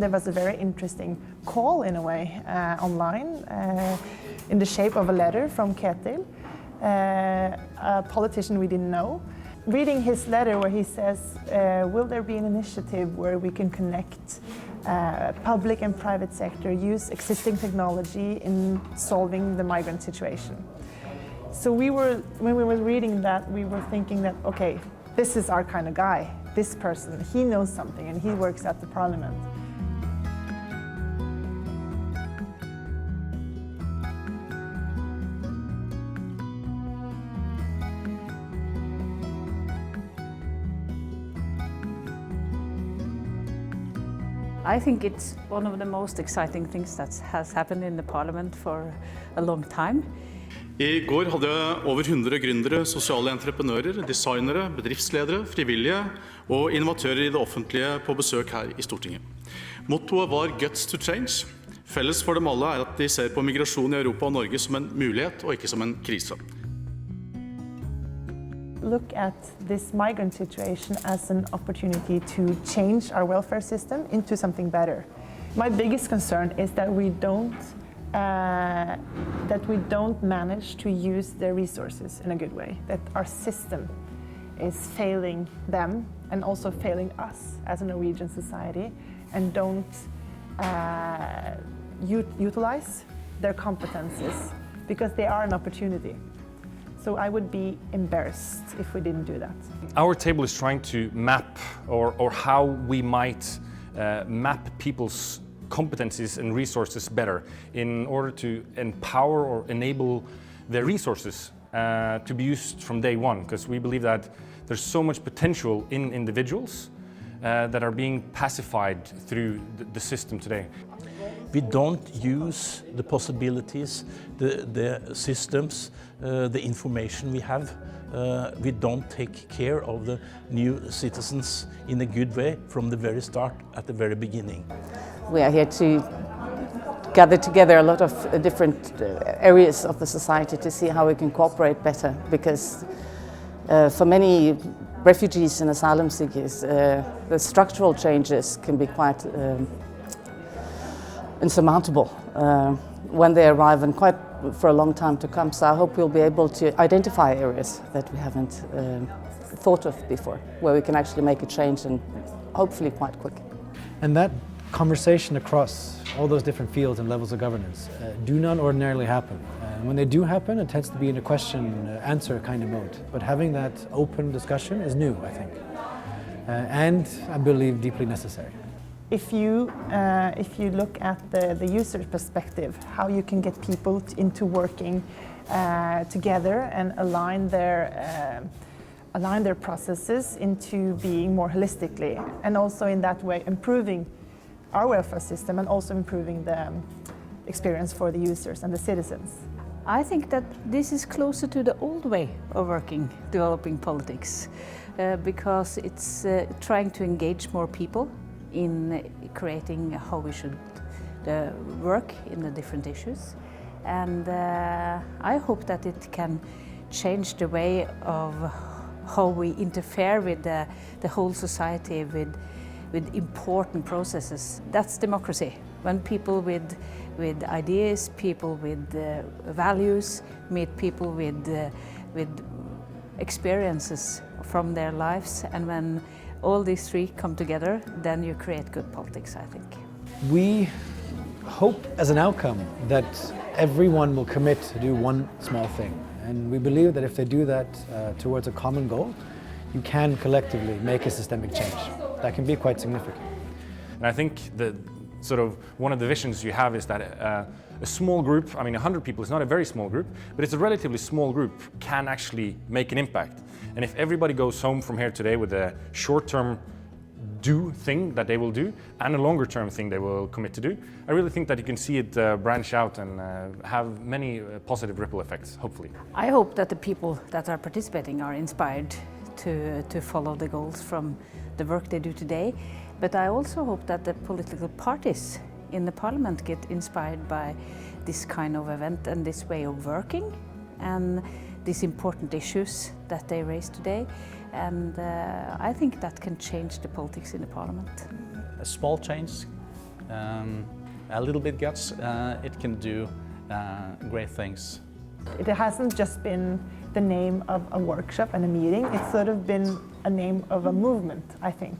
there was a very interesting call in a way online in the shape of a letter from Ketil, a politician we didn't know. Reading his letter where he says, will there be an initiative where we can connect public and private sector, use existing technology in solving the migrant situation? So when we were reading that, we were thinking that, okay, this is our kind of guy, this person, he knows something and he works at the parliament. I think it's one of the most exciting things that has happened in the parliament for a long time. I går hadde over 100 gründere, sosiale entreprenører, designere, bedriftsledere, frivillige og innovatører i det offentlige på besøk her i Stortinget. Mottoet var Guts to Change. Felles for dem alle er at de ser på migrasjon i Europa og Norge som en mulighet og ikke som en krise. Look at this migrant situation as an opportunity to change our welfare system into something better. My biggest concern is that we don't manage to use their resources in a good way, that our system is failing them and also failing us as a Norwegian society and don't utilize their competences because they are an opportunity. So I would be embarrassed if we didn't do that. Our table is trying to map or how we might map people's competencies and resources better in order to empower or enable their resources to be used from day one, because we believe that there's so much potential in individuals that are being pacified through the system today. We don't use the possibilities, the systems, the information we have. We don't take care of the new citizens in a good way from the very start, at the very beginning. We are here to gather together a lot of different areas of the society to see how we can cooperate better, because for many refugees and asylum seekers, the structural changes can be quite insurmountable when they arrive, and quite for a long time to come. So I hope we'll be able to identify areas that we haven't thought of before, where we can actually make a change, and hopefully quite quick. And that conversation across all those different fields and levels of governance do not ordinarily happen. When they do happen, it tends to be in a question-answer kind of mode. But having that open discussion is new, I think, and I believe deeply necessary. If you look at the user perspective, how you can get people into working together and align their processes into being more holistically, and also in that way improving our welfare system and also improving the experience for the users and the citizens. I think that this is closer to the old way of working, developing politics, because it's trying to engage more people in creating how we should work in the different issues. And I hope that it can change the way of how we interfere with the whole society with important processes. That's democracy. When people with ideas, people with values, meet people with experiences from their lives, and when all these three come together, then you create good politics, I think. We hope as an outcome that everyone will commit to do one small thing. And we believe that if they do that towards a common goal, you can collectively make a systemic change. That can be quite significant. And I think that sort of one of the visions you have is that a small group, I mean 100 people is not a very small group, but it's a relatively small group, can actually make an impact. And if everybody goes home from here today with a short-term do thing that they will do and a longer-term thing they will commit to do, I really think that you can see it branch out and have many positive ripple effects, hopefully. I hope that the people that are participating are inspired to follow the goals from the work they do today. But I also hope that the political parties in the parliament get inspired by this kind of event and this way of working and these important issues that they raise today. And I think that can change the politics in the parliament. A small change a little bit guts, it can do great things. It hasn't just been the name of a workshop and a meeting, it's sort of been a name of a movement, I think.